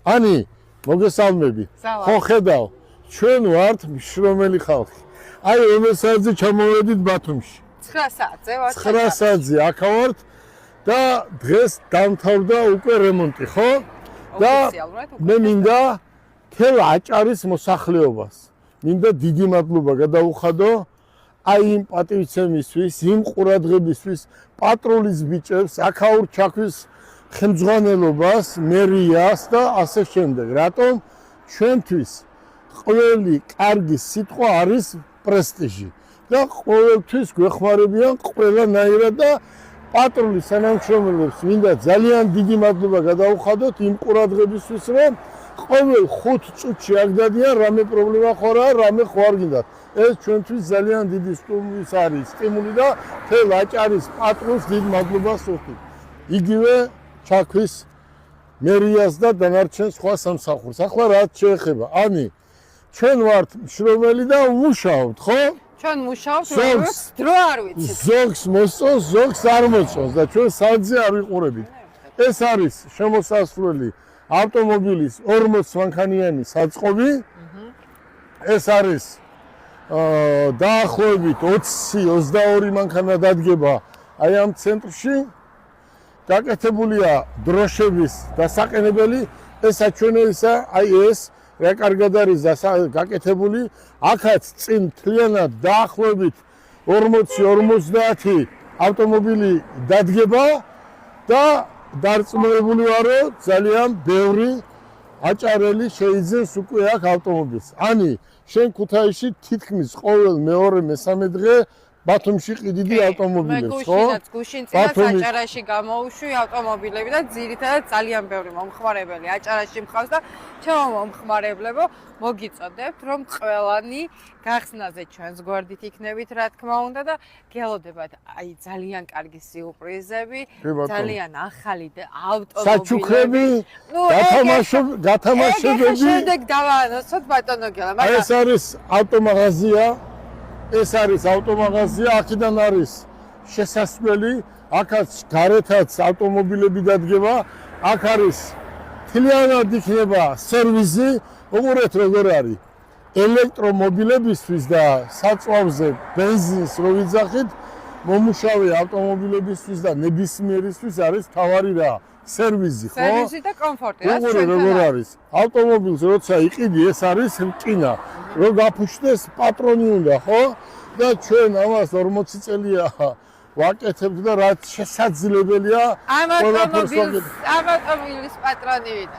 Ani, მოგესალმები. ხო ხედავ, ჩვენ ვართ მშრომელი ხალხი. აი, ემესაძე ჩამოვედით ბათუმში. 9 საათზე ვართ. 9 საათზე აქ ვართ და დღეს დამთავრდა უკვე რემონტი, ხო? და მე მინდა თელ აჭარის მოსახლეობას. მინდა დიდი მადლობა გადაუხადო აი იმ პატივცემისთვის, იმ ყურადღებისთვის, პატრულის ბიჭებს, აქაურ ჩაქვის ხელმძღვანელობას, მერიას და ასე შემდეგ. რატომ ჩვენთვის ყველი კარგი სიტყვა არის პრესტიჟი და ყოველთვის გვეხმარებიან ყველანაირად და პატრულის თანამშრომლებს მინდა ძალიან დიდი მადლობა გადაუხადოთ იმ ყურადღებისთვის, რომ ყოველ 5 წუთში აქ დადიან რამე პრობლემა ხო არა, რამე ხო არ გინდათ. ეს ჩვენთვის ძალიან დიდი სტიმული და თელ აჭარის პატრულს დიდ მადლობას ვუხდით. იგივე ჩაქვის მერიას და დანარჩენ სხვა სამსახურს. ახლა რაც შეეხება, ani ჩვენ ვართ მშრომელი და ვმუშაობთ, ხო? ჩვენ მუშაობთ, როგორც დრო არ ვიცით. ზოგს მოსწონს, ზოგს არ მოსწონს და ჩვენ საძე არ ვიყურებით. ეს არის შემოსასვლელი ავტომობილის 40 მანქანიანი საწყობი. ეს არის დაახლოებით 20-22 მანქანა დადგება აი ამ ცენტრში. გაკეთებულია დროშების დასაყენებელი, ეს აჩვენებისა, აი ეს რა კარგად არის გაკეთებული. აქაც წინ მთლიანად დაახლოებით 40-50 ავტომობილი დადგება და დარწმუნებული ვარო ძალიან ბევრი აჭარელი შეიძენს უკვე აქ ავტომობილს. Ani შენ ქუთაისში თითქმის ყოველ მეორე-მესამე დღე ბათუმში ყიდიდი ავტომობილებს, ხო? მე გუშინწილად აჭარაში გამოვუშვი ავტომობილები და ძირითადად ძალიან ბევრი მომხმარებელი აჭარაში მყავს და ჩემო მომხმარებლებო, მოგიწოდებთ, რომ ყველანი გახსნაზე ჩვენს გვერდით იქნებით, რა თქმა უნდა და გელოდებათ აი ძალიან კარგი სიურპრიზები, ძალიან ახალი ავტომობილები. საჩუქრები, გათამაშებები. შემდეგ დავაანონსოთ ბატონო გელა, მაგრამ ეს არის ავტომაღაზია. ეს არის ავტომაღაზია, აქედან არის შესასვლელი, აქაც გარეთაც ავტომობილები დადგება, აქ არის მთლიანად იქნება სერვიზი, უყურეთ როგორ არის. ელექტრომობილებისთვის და საწვავზე ბენზინს რო ვიძახით, მომუშავე ავტომობილებისთვის და ნებისმიერისთვის არის თავარი რა, სერვიზი, ხო? სერვიზი და კომფორტი, რაც ჩვენთან როგორ არის. ავტომობილს როცა იყიდი, ეს არის რკინა. რო გაფუჩდეს პატრონი უნდა, ხო? და ჩვენ ამას 40 წელია ვაკეთებთ და რაც შესაძლებელია ამ ავტომობილის პატრონი ვიდა.